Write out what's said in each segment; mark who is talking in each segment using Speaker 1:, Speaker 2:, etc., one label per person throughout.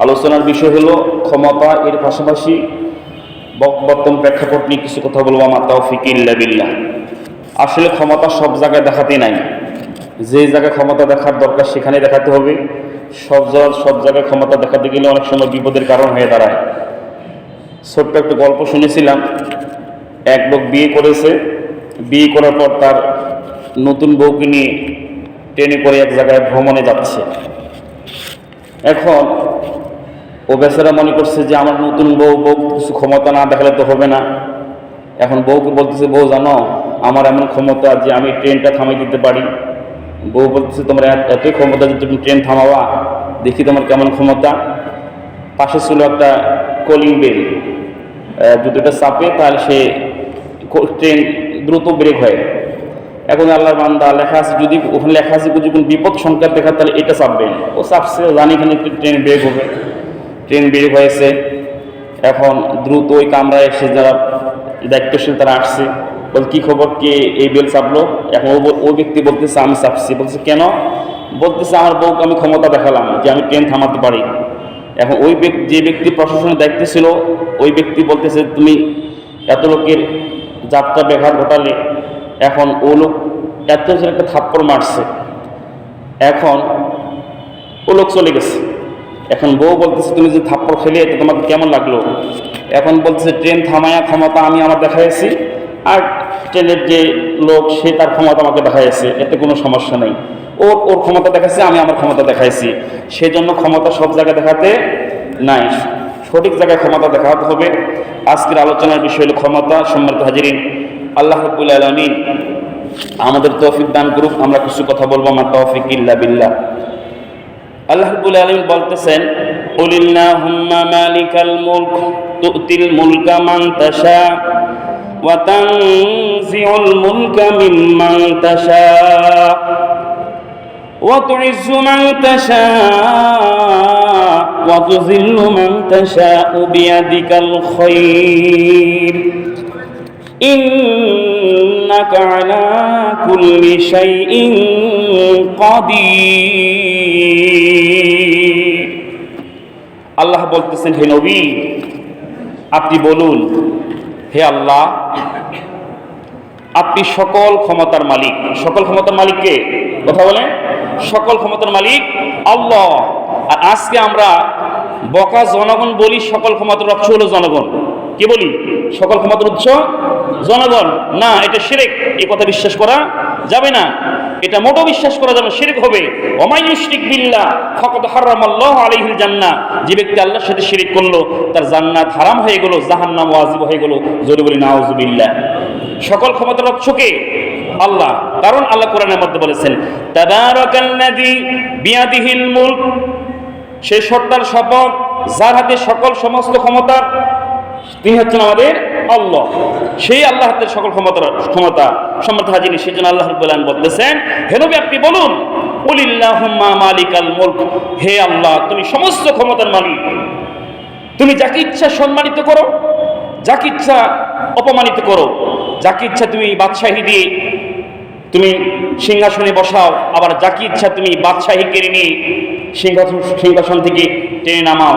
Speaker 1: আলোচনার বিষয় হলো ক্ষমতা। এর পাশাপাশি বর্তমান প্রেক্ষাপট নিয়ে কিছু কথা বলবো। আমার তাওফিক ইল্লা বিল্লাহ। আসলে ক্ষমতা সব জায়গায় দেখাতে নাই। যে জায়গায় ক্ষমতা দেখার দরকার সেখানে দেখাতে হবে। সব জায়গায় ক্ষমতা দেখাতে গেলে অনেক সময় বিপদের কারণ হয়ে দাঁড়ায়। ছোট্ট একটা গল্প শুনেছিলাম। এক লোক বিয়ে করেছে, বিয়ে করার পর তার নতুন বউকে নিয়ে ট্রেনে করে এক জায়গায় ভ্রমণে যাচ্ছে। এখন ও বেচারা মনে করছে যে আমার নতুন বউ কিছু ক্ষমতা না দেখালে তো হবে না। এখন বউকে বলতেছে, বউ জানো আমার এমন ক্ষমতা যে আমি ট্রেনটা থামাই দিতে পারি। বউ বলতেছে, তোমার এতই ক্ষমতা যে তুমি ট্রেন থামাবা, দেখি তোমার কেমন ক্ষমতা। পাশে ছিল একটা কলিং বেল, যদি এটা চাপে তাহলে সে ট্রেন দ্রুত ব্রেক হয়। এখন আল্লাহর বান্দা লেখা আছে, যদি ওখানে লেখা আছে যদি কোনো বিপদ সংকেত দেখা তাহলে এটা চাপবেন। ও চাপছে, জানি এখানে ট্রেন ব্রেক হবে। ট্রেন ব্রেক হয়েছে। এখন দ্রুত ওই কামরায় এসে যারা দায়িত্বশীল তারা আসছে, বল কি খবর, কে এই বেল চাপলো? এখন ওই ব্যক্তি বলতেছে আমি চাপছি। বলতেছে কেন? বলতেছে আমার বউকে আমি ক্ষমতা দেখালাম যে আমি ট্রেন থামাতে পারি। এখন ওই যে ব্যক্তি প্রশাসনের দায়িত্বে ছিল ওই ব্যক্তি বলতেছে তুমি এত লোকের যাত্রা ব্যাঘাত ঘটালে। এখন ও লোক এত একটা থাপ্পড় মারছে। এখন ও লোক চলে গেছে। এখন বউ বলতেছে তুমি যে থাপ্পড় খেলে এটা তোমাকে কেমন লাগলো? এখন বলতেছে ট্রেন থামায়া ক্ষমতা আমি আমার দেখাইছি, আর ট্রেনের যে লোক সে তার ক্ষমতা আমাকে দেখাইছে, এতে কোনো সমস্যা নেই। ওর ক্ষমতা দেখাচ্ছে, আমি আমার ক্ষমতা দেখাইছি। সেজন্য ক্ষমতা সব জায়গায় দেখাতে নাই, সঠিক জায়গায় ক্ষমতা দেখাতে হবে। আজকের আলোচনার বিষয় হলো ক্ষমতা। সম্মানিত হাজিরিন, আল্লাহ রাব্বুল আলামিন আমাদের তৌফিক দান করুক। আমরা কিছু কথা বলবো। আমার তাওফিক ইল্লা বিল্লাহ। আল্লাহ রাব্বুল আলামিন বলতেছেন, কুলিল্লাহুম্মা মালিকাল মুলক তুতিল মুলকা মান তাশা ওয়া তানজিউল মুলকা মিম্মান তাশা ওয়া তুইজ্জু মান তাশা ওয়া তুযিল্লু মান তাশা বিয়াদিকাল খায়র ইন্নাকা আলা কুল্লি শাইইন কাদির। আল্লাহ বলতেছেন, হে নবী আপনি বলুন, হে আল্লাহ আপনি সকল ক্ষমতার মালিক। সকল ক্ষমতার মালিক কে? কথা বলেন। সকল ক্ষমতার মালিক আল্লাহ। আর আজকে আমরা বকা জনগণ বলি সকল ক্ষমতার উৎস হলো জনগণ। কি বলি? সকল ক্ষমতার উৎস জনগণ। না, এটা শিরক। এই কথা বিশ্বাস করা যাবে না। এটা মোটেও বিশ্বাস করা যাবে না, শিরক হবে। ওমাই ইউশরিক বিল্লাহ ফাকাদ হারামাল্লাহু আলাইহিল জান্নাহ। যে ব্যক্তি আল্লাহর সাথে শিরক করলো তার জান্নাত হারাম হয়ে গেল, জাহান্নাম ওয়াজিব হয়ে গেল। জোরে বলি নাউযুবিল্লাহ। সকল ক্ষমতার উৎস কে? আল্লাহ। কারণ আল্লাহ কোরআনের মধ্যে বলেছেন, তাবারাকাল্লাযী বিয়াদিহিল মুলক। সেই সত্তার শপথ যার হাতে সকল সমস্ত ক্ষমতা, তিনি হচ্ছেন আমাদের আল্লাহ। সেই আল্লাহ হাতের সকল ক্ষমতা। সম্মানিত হাজির, সেই জন্য আল্লাহ রাব্বুল আলামিন বলতেছেন, হে নবী আপনি বলুন, কুলিল্লাহুম্মা মালিকাল মুলক। হে আল্লাহ তুমি সমস্ত ক্ষমতার মালিক। তুমি যাকে ইচ্ছা সম্মানিত করো, যাকে ইচ্ছা অপমানিত করো, যাকে ইচ্ছা তুমি বাদশাহী দিয়ে তুমি সিংহাসনে বসাও, আবার যাকে ইচ্ছা তুমি বাদশাহী কেড়ে নিয়ে সিংহাসন থেকে টেনে নামাও।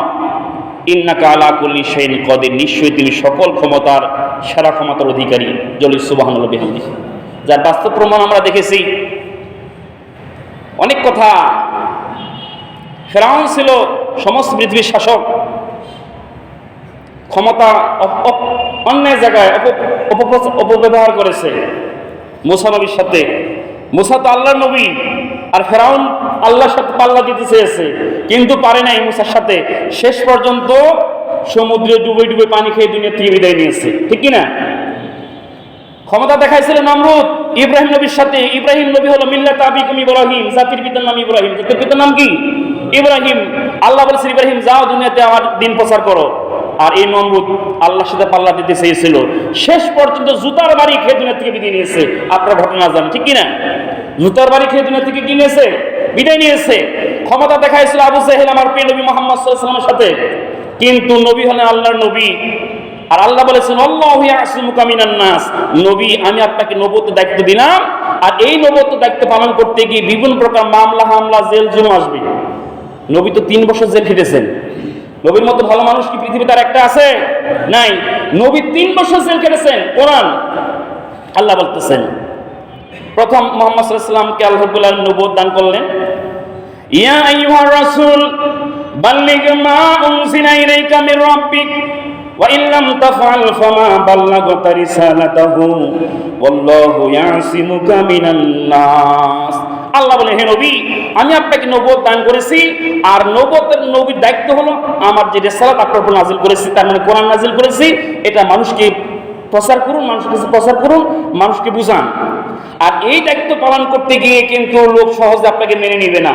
Speaker 1: ইন্নাকা আলা কুল্লি শাইইন কাদির। নিশ্চয়ই তিনি সকল ক্ষমতার সেরা ক্ষমতার অধিকারী। জলি সুবহানাল্লাহ বিহামদিহি। যার বাস্তব প্রমাণ আমরা দেখেছি। অনেক কথা। ফেরাউন ছিল সমস্ত পৃথিবীর শাসক। ক্ষমতা অন্যায় জায়গায় অপব্যবহার করেছে মুসা নবীর সাথে। মুসা তো আল্লাহর নবী, আর ফেরাউন আল্লাহর সাথে পাল্লা দিতে চেয়েছে, কিন্তু পারে নাই মুসার সাথে। শেষ পর্যন্ত সমুদ্রে ডুবে ডুবে পানি খেয়ে দুনিয়া থেকে বিদায় নিয়েছে। ঠিক কিনা? ক্ষমতা দেখাইছিল নমরুদ ইব্রাহিম নবীর সাথে। ইব্রাহিম নবী হলো মিল্লাত আবিকুম ইব্রাহিম, জাতির পিতার নাম ইব্রাহিম। জাতির পিতার নাম কি? ইব্রাহিম। আল্লাহ বলেছেন, ইব্রাহিম যাও দুনিয়াতে আমার দিন প্রচার করো। আর এই নমরুদ আল্লাহর সাথে পাল্লা দিতে চেয়েছিল, শেষ পর্যন্ত জুতার বাড়ি খেয়ে দুনিয়া থেকে বিদায় নিয়েছে। আপনার ঘটনা জানেন, ঠিক কিনা? জুতার বাড়ি খেয়ে দুনিয়া থেকে কি নিয়েছে? বিদায় নিয়েছে। ক্ষমতা দেখাইছিল আবু জাহেল আমার প্রিয় নবী মুহাম্মদ সাল্লাল্লাহু আলাইহি ওয়াসাল্লামের সাথে, কিন্তু নবী হলেন আল্লাহর নবী। আর আল্লাহ বলেছেন, আল্লাহু ইয়াসিমুকা মিনান নাস। নবী আমি আপনাকে নবুয়ত দায়িত্ব দিলাম, আর এই নবুয়ত দায়িত্ব পালন করতে গিয়ে বিভিন্ন প্রকার মামলা হামলা জেল জুলুম আসবে। নবী তো 3 বছর জেল খেটেছেন। নবীর মতো ভালো মানুষ কি পৃথিবীতে আর একটা আছে? নাই। নবী 3 বছর জেল কেটেছেন। কোরআন আল্লাহ বলতেছেন, প্রথম মুহাম্মদ সাল্লাল্লাহু আলাইহি ওয়াসাল্লামকে আল্লাহ রাব্বুল আলামিন নবুয়ত দান করলেন। ইয়া আইয়ুহার রাসূল বাল্লিগ মা উনজিলা ইলাইকা মির রাব্বিক ওয়া ইন লাম তাফআল ফামা বাল্লাগতা রিসালাতাহু ওয়াল্লাহু ইয়াসিমুকা মিনান নাস। আল্লাহ বলেন, হে নবী, আমি আপনাকে নবুয়ত দান করেছি, আর নবীর দায়িত্ব হলো আমার যে রিসালাত আপনার উপর নাযিল করেছি, তার মানে কোরআন নাযিল করেছি, এটা মানুষকে প্রচার করুন, মানুষের কাছে প্রচার করুন, মানুষকে বুঝান। আর এই দায়িত্ব পালন করতে গিয়ে কিন্তু লোক সহজে আপনাকে মেনে নেবে না।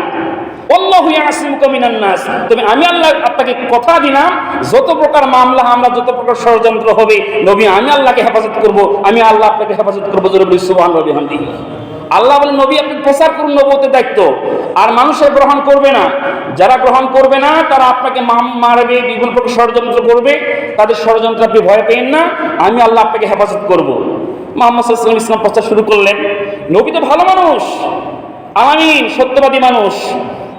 Speaker 1: আল্লাহু ইয়াসিমুকা মিনান নাস, তবে আমি আল্লাহ আপনাকে কথা দিলাম, যত প্রকার মামলা হামলা, যত প্রকার ষড়যন্ত্র হবে, নবী আমি আল্লাহকে হেফাজত করব, আমি আল্লাহ আপনাকে হেফাজত করব। জোরে বলি সুবহানাল্লাহি ওয়া বিহামদিহি। আল্লাহ বলেন, নবী আপনি প্রচার করুন নবুয়তের দায়িত্ব, আর মানুষের গ্রহণ করবে না। যারা গ্রহণ করবে না তারা আপনাকে মারবে, বিভিন্ন প্রকার ষড়যন্ত্র করবে, তাদের ষড়যন্ত্র আপনি ভয় পেয়েন না, আমি আল্লাহ আপনাকে হেফাজত করব। মুহাম্মদ সাল্লাল্লাহু আলাইহি ওয়াসাল্লাম ইসলাম প্রচার শুরু করলেন। নবী তো ভালো মানুষ, আমিন, সত্যবাদী মানুষ।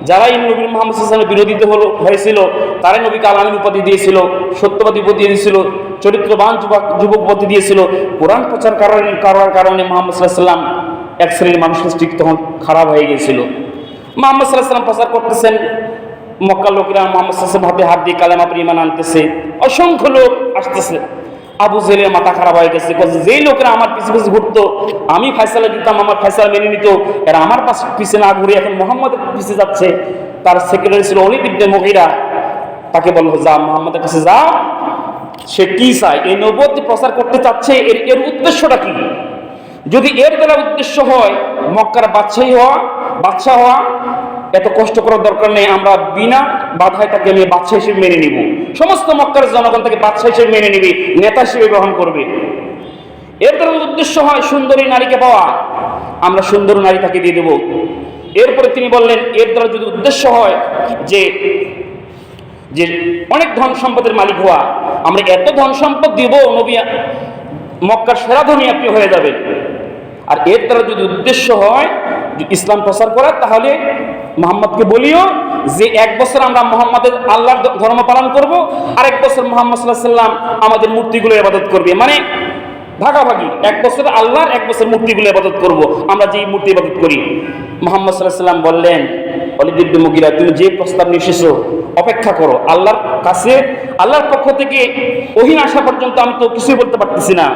Speaker 1: যারা এই নবী মুহাম্মদ সাল্লাল্লাহু আলাইহি ওয়াসাল্লামের বিরোধিতা হয়েছিল, তারাই নবীকে আল-আমিন উপাধি দিয়েছিল, সত্যবাদী উপাধি দিয়েছিল, চরিত্রবান যুবক উপাধি দিয়েছিল। কোরআন প্রচার করার কারণে মুহাম্মদ সাল্লাল্লাহু আলাইহি ওয়াসাল্লাম এক শ্রেণীর মানুষের ঠিক তখন খারাপ হয়ে গিয়েছিল। মুহাম্মদ সাল্লাল্লাহু আলাইহি ওয়াসাল্লাম প্রচার করতেছেন, মক্কার লোকেরা মুহাম্মদ সাল্লাল্লাহু আলাইহি ওয়াসাল্লাম হাত দিয়ে কালেমা পড়ে ঈমান আনতেছে, অসংখ্য লোক আসতেছে। আবু জেহেলের মাথা খারাপ হয়ে গেছে, যেই লোকেরা আমার পিছু পিছু ঘুরতো, আমি ফয়সালা দিতাম, আমার ফয়সালা মেনে নিত, এরা আমার পিছে না ঘুরে এখন মুহাম্মদের পিছে যাচ্ছে। তার সেক্রেটারি ছিল ওলীদ ইবনে মুগীরা, তাকে বলল, যা মুহাম্মদের কাছে যা, সে কি চায়, এই নবুয়ত প্রচার করতে চাচ্ছে, এর উদ্দেশ্যটা কি? যদি এর দ্বারা উদ্দেশ্য হয় মক্কার বাদশাহ হওয়া, এত কষ্ট করার দরকার নেই, আমরা বিনা বাধায় তাকে আমি বাদশাহ হিসেবে মেনে নিব। সমস্ত মক্কার জনগণ তাকে বাদশাহ হিসেবে মেনে নিবে, নেতা হিসেবে গ্রহণ করবে। এর দ্বারা উদ্দেশ্য হয় সুন্দরী নারীকে পাওয়া, আমরা সুন্দর নারী তাকে দিয়ে দেব। এরপরে তিনি বললেন, এর দ্বারা যদি উদ্দেশ্য হয় যে যে অনেক ধন সম্পদের মালিক হওয়া, আমরা এত ধন সম্পদ দিব, নবী মক্কার সেরা ধনী আপনি হয়ে যাবেন। আর এর দ্বারা যদি উদ্দেশ্য হয় ইসলাম প্রচার করা, তাহলে মুহাম্মদকে বলিও যে 1 বছর আমরা মুহাম্মাদের আল্লাহর ধর্ম পালন করব, আর 1 বছর মুহাম্মদ সাল্লাল্লাহু আলাইহি ওয়াসাল্লাম আমাদের মূর্তিগুলো ইবাদত করবে। মানে ভাগাভাগি, 1 বছর আল্লাহর, 1 বছর মূর্তিগুলো ইবাদত করব, আমরা যেই মূর্তি ইবাদত করি। মুহাম্মদ সাল্লাল্লাহু আলাইহি ওয়াসাল্লাম বললেন, ওলীদ ইবনে মুগীরা, তুমি যে প্রস্তাব নিয়ে এসেছো অপেক্ষা করো, আল্লাহর কাছে, আল্লাহর পক্ষ থেকে ওহী আসা পর্যন্ত আমি তো কিছুই বলতে পারতেছি না।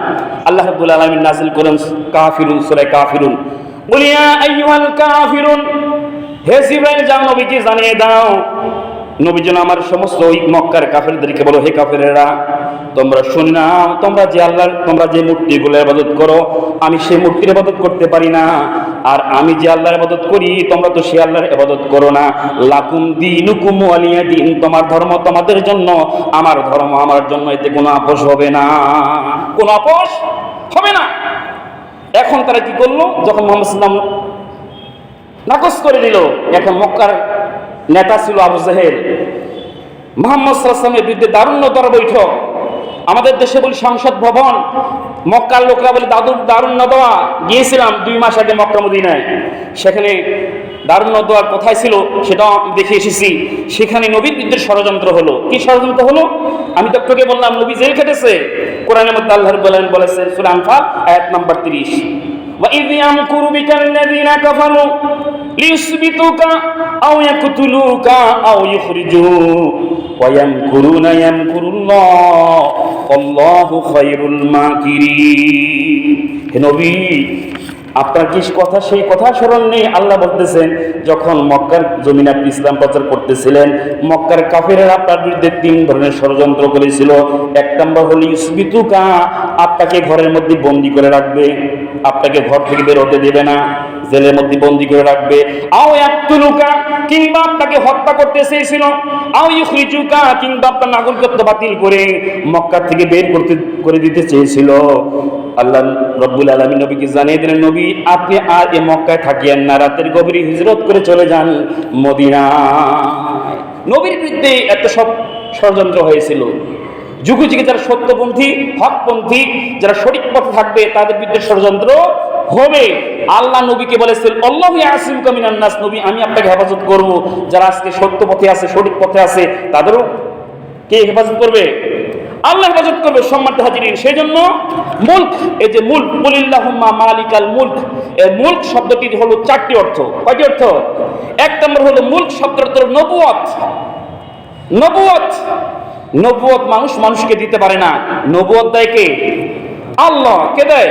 Speaker 1: আল্লাহ রাব্বুল আলামিন নাযিল করেন কাফিরুন, সূরা কাফিরুন, বল ইয়া আইয়ুহাল কাফিরুন, হে জিবরাইল যাও নবীকে জানিয়ে দাও, নবী যেন আমার সমস্ত ওই মক্কার কাফেরদেরকে বলো, হে কাফেরেরা, তোমরা শুনে নাও, তোমরা যে মূর্তিগুলো ইবাদত করো, আমি সেই মূর্তির ইবাদত করতে পারি না, আর আমি যে আল্লাহর ইবাদত করি, তোমরা তো সেই আল্লাহর ইবাদত করো না। লাকুম দীনুকুম ওয়ালিয়া দীন, তোমার ধর্ম তোমাদের জন্য, আমার ধর্ম আমার জন্য, এতে কোনো আপোষ হবে না, কোনো আপোষ হবে না। এখন তারা কি করলো, যখন মুহাম্মদ সাল্লাল্লাহু আলাইহি ওয়াসাল্লাম নাকচ করে দিল, এখন মক্কার নেতা ছিল আবু জেহেল, মুহাম্মদ সাল্লাল্লাহু আলাইহি ওয়াসাল্লামের বিরুদ্ধে দারুণ দর বৈঠক। আমাদের দেশে বলি সংসদ ভবন, মক্কার লোকরা বলে দারুণ নদওয়া। গিয়েছিলাম 2 মাস আগে মক্কা মদিনায়, সেখানে দারুণ নদওয়ার কোথায় ছিল সেটাও দেখে এসেছি। সেখানে নবীর বিরুদ্ধে ষড়যন্ত্র হলো। কি ষড়যন্ত্র হলো? আমি তো তোকে বললাম নবী জেল খেটেছে। কোরআনের মধ্যে আল্লাহ রাব্বুল আলামিন বলেছেন, সূরা আনফাল আয়াত নাম্বার 30, وَإِذْ يَمْكُرُ بِكَ الَّذِينَ كَفَرُوا لِيُثْبِتُوكَ أَوْ يَقْتُلُوكَ أَوْ يُخْرِجُوكَ وَيَمْكُرُونَ يَمْكُرُ اللَّهُ وَاللَّهُ خَيْرُ الْمَاكِرِينَ। হে নবী, আপনার কি কথা, সেই কথা স্মরণ নেই? আল্লাহ বলতেছেন, যখন মক্কার জমিনে আপনি ইসলাম প্রচার করতেছিলেন, মক্কার কাফেররা আপনার বিরুদ্ধে 3 ধরনের ষড়যন্ত্র করেছিল। 1 নম্বর হলো ইউসবিতুকা, আপনাকে ঘরের মধ্যে বন্দী করে রাখবে, আপনাকে ঘর থেকে বের হতে দেবে না, জেলের মধ্যে বন্দী করে রাখবে। আও ইয়াকতুলুকা, কিংবা আপনাকে হত্যা করতে চেয়েছিল। আও ইউখরিজুকা, কিংবা আপনার নাগরিকত্ব বাতিল করে মক্কা থেকে বের করে দিতে চেয়েছিল। আল্লাহ রাব্বুল আলামিন নবীকে জানিয়ে দিলেন, নবী আপনি আর এই মক্কায় থাকিয়েন না, রাতের গভীরে হিজরত করে চলে যান মদিনায়। নবীর বিরুদ্ধে এত সব ষড়যন্ত্র হয়েছিল। যুগে যুগে যারা সত্যপন্থী, হকপন্থী, যারা সঠিক পথে থাকবে, তাদের বিরুদ্ধে ষড়যন্ত্র হবে। আল্লাহ নবীকে বলেছেন, আল্লাহু ইয়াসিমুকা মিনান নাস, নবী আমি আপনাকে হেফাজত করব। যারা আজকে সত্য পথে আছে, সঠিক পথে আছে, তাদেরও কে হেফাজত করবে? আল্লাহ হেফাজত করবে। সম্মানিত হাজিরিন, সেই জন্য মুলক, এই যে মুলক, কুলিল্লাহুম্মা মালিকাল মুলক, এই মুলক শব্দটির হলো চারটি অর্থ। কয়টি অর্থ? এক নম্বর হলো মুলক শব্দের অর্থ নবুয়ত। নবুয়ত, নবুয়ত মানুষকে দিতে পারে না। নবুয়ত দেয় কে? আল্লাহ। কে দেয়?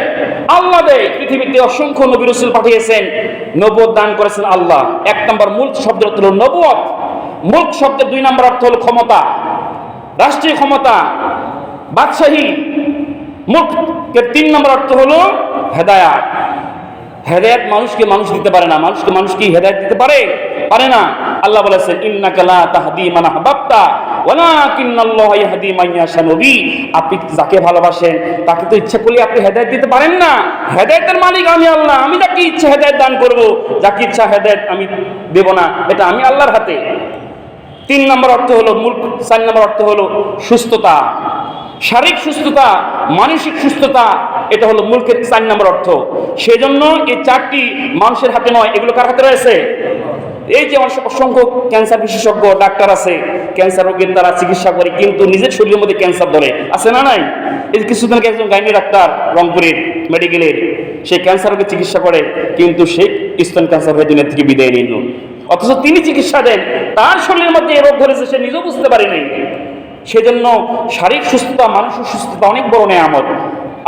Speaker 1: আল্লাহ দেয়। পৃথিবীতে অসংখ্য নবী রাসূল পাঠিয়েছেন, নবুয়ত দান করেছেন আল্লাহ। এক নম্বর মুলক শব্দের অর্থ হলো নবুয়ত। মুলক শব্দের দুই নম্বর অর্থ হলো ক্ষমতা, রাষ্ট্রীয় ক্ষমতা, বাদশাহী। মুলকের তিন নম্বর অর্থ হলো হেদায়াত। হেদায়াত মানুষকে মানুষ দিতে পারে না। মানুষ কি হেদায়াত দিতে পারে? পারে না। আল্লাহ বলেছেন, ইন্নাকা লা তাহদি মান আহবাবতা ওয়ালাকিন্নাল্লাহা ইয়াহদি মান ইয়াশা। নবী, আপনি যাকে ভালোবাসেন তাকে তো ইচ্ছা করলে আপনি হেদায়েত দিতে পারেন না। হেদায়েতের মালিক আমি আল্লাহ। আমি যাকে ইচ্ছা হেদায়েত দান করব, যাকে ইচ্ছা হেদায়েত আমি দেব না। এটা আমি আল্লাহর হাতে। তিন নম্বর অর্থ হলো মুলক। চার নম্বর অর্থ হলো সুস্থতা, শারীরিক সুস্থতা, মানসিক সুস্থতা। এটা হলো মুলকের চার নম্বর অর্থ। সেই জন্য এই চারটি মানুষের হাতে নয়, এগুলো কার হাতে রয়েছে? এই যে অসংখ্য ক্যান্সার বিশেষজ্ঞ ডাক্তার আছে, ক্যান্সার রোগীর তারা চিকিৎসা করে, কিন্তু নিজের শরীরের মধ্যে ক্যান্সার ধরে আছে না নাই? এই কিছুদিন আগে একজন গাইনি ডাক্তার রংপুরের মেডিকেলের, সেই ক্যান্সার রোগের চিকিৎসা করে, কিন্তু সেই স্তন ক্যান্সার হয়ে দুনিয়া থেকে বিদায় নিল। অথচ তিনি চিকিৎসা দেন, তার শরীরের মধ্যে এই রোগ ধরেছে, সে নিজেও বুঝতে পারে নাই। সেজন্য শারীরিক সুস্থতা, মানসিক সুস্থতা অনেক বড় নেয়ামত।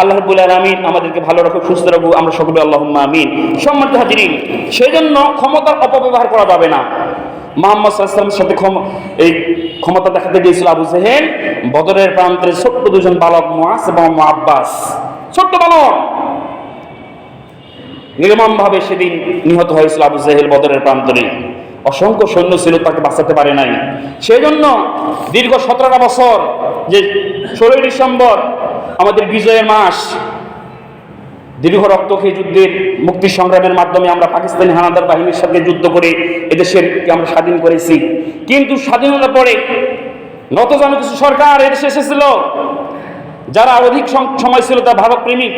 Speaker 1: আল্লাহ রাব্বুল আলামিন আমাদেরকে ভালো রাখুক, সুস্থ রাখুক, আমরা সকলে আল্লাহুম্মা আমিন। সম্মানিত হাজিরিন, সেই জন্য ক্ষমতার অপব্যবহার করা যাবে না। মুহাম্মদ সাল্লাল্লাহু আলাইহি ওয়াসাল্লামের সাথে এই ক্ষমতা দেখাতে গিয়েছিল আবু জেহেল। বদরের প্রান্তরে ছোট্ট দুজন বালক মুআজ এবং আব্বাস, ছোট্ট বালক, নির্মমভাবে সেদিন নিহত হয়েছিল আবু জেহেল বদরের প্রান্তরে। অসংখ্য সৈন্য ছিল, তাকে বাঁচাতে পারে নাই। সেই জন্য দীর্ঘ 17টা বছর, যে 16ই ডিসেম্বর আমাদের বিজয়ের মাস, দীর্ঘ রক্তক্ষয়ী যুদ্ধের মুক্তি সংগ্রামের মাধ্যমে আমরা পাকিস্তানি হানাদার বাহিনীর সাথে যুদ্ধ করে এদেশেরকে আমরা স্বাধীন করেছি। কিন্তু স্বাধীনতার পরে নতজানু কিছু সরকার এদেশে এসেছিল, যারা অধিক সময় ছিল তারা ভারত প্রেমিক,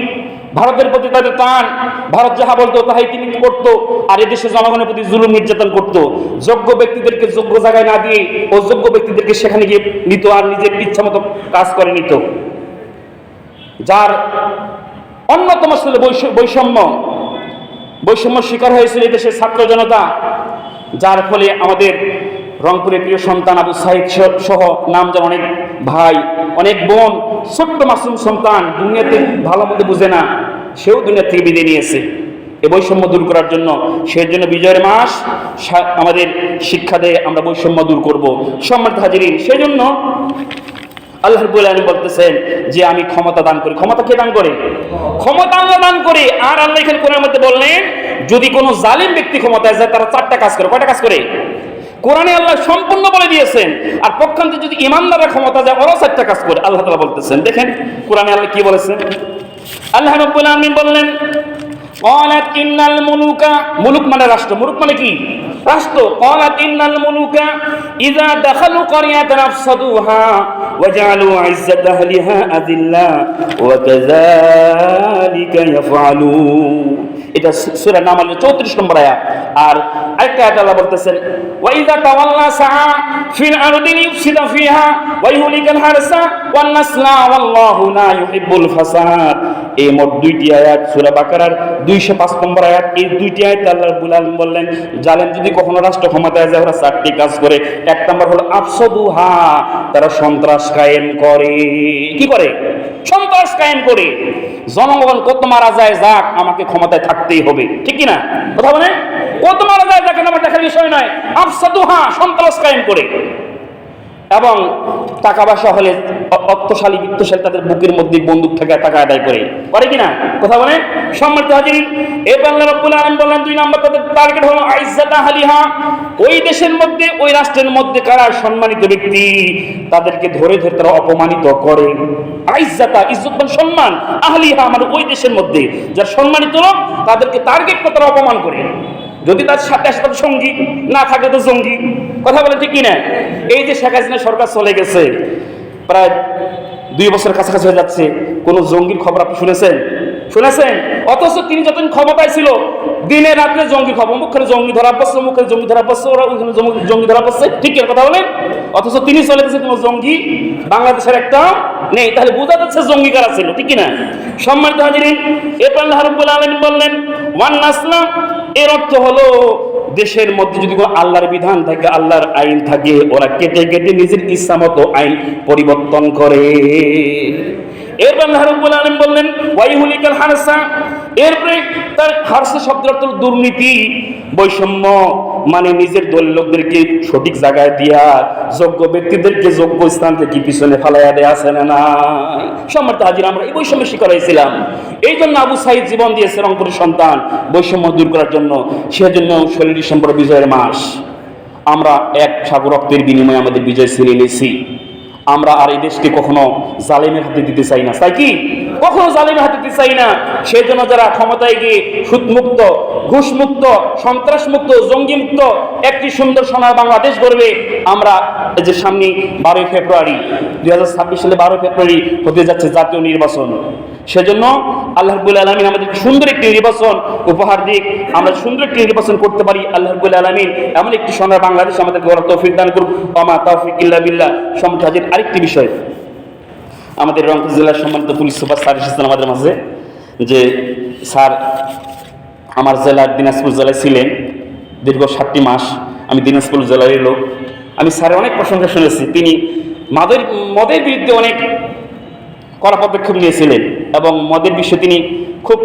Speaker 1: ভারতের প্রতি তাদের টান, ভারত যাহা বলতো তাহাই তিনি করতো, আর এদেশে জনগণের প্রতি জুলুম নির্যাতন করতো। যোগ্য ব্যক্তিদেরকে যোগ্য জায়গায় না দিয়ে অযোগ্য ব্যক্তিদেরকে সেখানে গিয়ে নিত, আর নিজের ইচ্ছা মতো কাজ করে নিত। যার অন্যতম ছিল বৈষম্য শিকার হয়েছিল দেশের ছাত্র জনতা, যার ফলে আমাদের রংপুরের প্রিয় সন্তান আবু সাইদ সহ নাম যেন অনেক ভাই, অনেক বোন, ছোট্ট মাসুম সন্তান, দুনিয়াতে ভালো মন্দ বুঝে না, সেও দুনিয়া থেকে বিদায় নিয়েছে এই বৈষম্য দূর করার জন্য। সেই জন্য বিজয়ের মাস আমাদের শিক্ষা দেয় আমরা বৈষম্য দূর করব। সম্মানিত হাজিরিন, সেই জন্য আল্লাহ রাব্বুল আলামিন বলতেছেন যে আমি ক্ষমতা দান করি। ক্ষমতা কে দান করে? ক্ষমতা আল্লাহ দান করে। আর আল্লাহ এখানে কোরআনের মধ্যে বললেন, যদি কোনো জালিম ব্যক্তি ক্ষমতায় যায় তারা 4টা কাজ করে। কয়টা কাজ করে? কোরআনে আল্লাহ সম্পূর্ণ বলে দিয়েছেন। আর পক্ষান্তরে যদি ইমানদাররা ক্ষমতা যায়, ওরাও 4টা কাজ করে। আল্লাহ তাআলা বলতেছেন, দেখেন কোরআনে আল্লাহ কি বলেছেন। আল্লাহ রাব্বুল আলামিন বললেন, ক্বালাত ইন্নাল মুলুকা, মুলুক মানে রাষ্ট্র, মুলুক মানে কি? রাষ্ট্র। ক্বালাত ইন্নাল মুলুকা ইযা দাখালু ক্বরিয়াতান আফসাদুহা ওয়া জাআলু ইজ্জাতা আহলিহা আযিল্লা ওয়া কাযালিকা ইয়াফআলুন। এটা সূরা নামলের 34 নম্বর আয়াত। আর আরেকটা আয়াত আল্লাহ বলতেছেন, ওয়া ইযা তাওয়াল্লা সাআ ফিল আরদি লিইফসিদা ফিহা ওয়া ইহলিকাল হারসা ওয়ান নাসলা ওয়াল্লাহু লা ইউহিব্বুল ফাসাদ। এই মোট 2টি আয়াত সূরা বাকারার 205 নম্বর আয়াত। এই 2টি আয়াত আল্লাহ রাব্বুল আলামিন বললেন, জালেম যদি কখনো রাষ্ট্র ক্ষমতায় যায়, ওরা 4টি কাজ করে। এক নম্বর হলো আফসাদুহা, তারা সন্ত্রাস কায়েম করে। কি করে? সন্ত্রাস কায়েম করে। জনগণ কত মারা যায় যাক, আমাকে ক্ষমতায় থাকতেই হবে, ঠিক কি না? কথা বলেন, কত মারা যায় যাক আমার দেখার বিষয় নয়। আফসাদুহা, সন্ত্রাস কায়েম করে। এবং টাকা পয়সা হলে অর্থশালী বিত্তশালী তাদের বুকের মধ্যে বন্দুক থেকে টাকা আদায় করে কিনা? কথা বলেন। সম্মানিত হাজিরিন, এবার আল্লাহ রাব্বুল আলামিন বললেন 2 নম্বর তাদের টার্গেট হলো ইজ্জাতা আহলিহা, ওই দেশের মধ্যে, ওই রাষ্ট্রের মধ্যে কারা সম্মানিত ব্যক্তি তাদেরকে ধরে তারা অপমানিত করে। ইজ্জাতা, ইজ্জত মানে সম্মান, আহলিহা মানে ওই দেশের মধ্যে যারা সম্মানিত লোক তাদেরকে টার্গেট করে তারা অপমান করে। যদি তার সাথে সাথে সঙ্গী না থাকে তো জঙ্গি। কথা বলে ঠিক কিনা? এই যে শেখ হাসিনা সরকার চলে গেছে, প্রায় 2 বছর কাছাকাছি হয়ে যাচ্ছে, কোন জঙ্গির খবর আপনি শুনেছেন? শুনেছেন? অথচ তিনি যতদিন ক্ষমতায় ছিল দিনে রাত্রে জঙ্গি খবর, মুখে জঙ্গি ধরা পড়ছে, মুখে জঙ্গি ধরা পড়ছে, ওরা ওইখানে জঙ্গি ধরা পড়ছে, ঠিক কথা বলেন? অথচ তিনি চলে গেছে কোনো জঙ্গি বাংলাদেশের একটা নেই। তাহলে বোঝা যাচ্ছে জঙ্গি কারা ছিল, ঠিক না? সম্মানিত হাজিরিন, এরপর আল্লাহ রাব্বুল আলামিন বললেন ওয়ান নাসলা, এর অর্থ হলো দেশের মধ্যে যদি কোনো আল্লাহর বিধান থাকে, আল্লাহর আইন থাকে, ওরা কেটে কেটে নিজের ইচ্ছা মতো আইন পরিবর্তন করে। এরপর আল্লাহ রাব্বুল আলামিন বললেন ওয়াইহুলিকাল হারসা, এরপরে তার হারসা শব্দের অর্থ দুর্নীতি, বৈষম্য, মানে নিজের দলের লোকদেরকে সঠিক জায়গায় দিয়া যোগ্য ব্যক্তিদেরকে যোগ্য স্থান থেকে পিছনে ফালাইয়া দেয়া আছে না নাই? সম্মানিত হাজির, আমরা এই বৈষম্যের শিকার হয়েছিলাম। এই জন্য আবু সাঈদ জীবন দিয়েছে রংপুরের সন্তান বৈষম্য দূর করার জন্য। সেজন্য 16 ডিসেম্বর বিজয়ের মাস, আমরা এক সাগর রক্তের বিনিময়ে আমাদের বিজয় ছিনিয়ে নিয়েছি। আমরা আর এই দেশকে কখনো জালেমের হাতে দিতে চাই না, তাই কি? কখনো জালেমের হাতে দিতে চাই না। সেই জন্য যারা ক্ষমতায় গিয়ে সুদমুক্ত, ঘুষমুক্ত, সন্ত্রাসমুক্ত, জঙ্গিমুক্ত একটি সুন্দর সোনার বাংলাদেশ গড়বে, আমরা এই যে সামনে 12 ফেব্রুয়ারি 2026 সালে 12 ফেব্রুয়ারি হতে যাচ্ছে জাতীয় নির্বাচন। সেজন্য আল্লাহ রাব্বুল আলামিন আমাদের সুন্দর একটি নির্বাচন উপহার দিক, আমরা সুন্দর একটি নির্বাচন করতে পারি। আল্লাহ রাব্বুল আলামিন এমন একটি সোনার বাংলাদেশ আমাদের গড়ার তৌফিক দান করুন। ওয়া মা তাওফিক ইল্লা বিল্লাহ। সম্মানিত হাজির, আরেকটি বিষয়, আমাদের রংপুর জেলার সম্মানিত পুলিশ সুপার স্যার এসেছেন আমাদের মাঝে, যে স্যার আমার জেলার দিনাজপুর জেলায় ছিলেন দীর্ঘ 7টি মাস। আমি দিনাজপুর জেলারই লোক। আমি স্যারের অনেক প্রশংসা শুনেছি। তিনি মদের বিরুদ্ধে অনেক কড়া পদক্ষেপ নিয়েছিলেন এবং মদের বিষয়ে তিনি খুব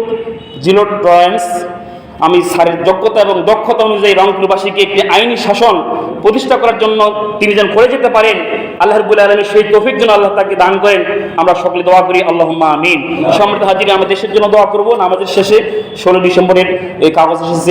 Speaker 1: জিরো টলারেন্স। আমি স্যারের যোগ্যতা এবং দক্ষতা অনুযায়ী রংপুরবাসীকে একটি আইনি শাসন প্রতিষ্ঠা করার জন্য তিনি যেন করে যেতে পারেন, আল্লাহ রাব্বুল আলামিন সেই তৌফিক যেন আল্লাহ তাকে দান করেন। আমরা সকলে দোয়া করি, আল্লাহুম্মা আমিন। সম্মানিত হাজির, আমাদের দেশের জন্য দোয়া করব। আমাদের শেষে 16 ডিসেম্বরের এই কাগজ এসেছে।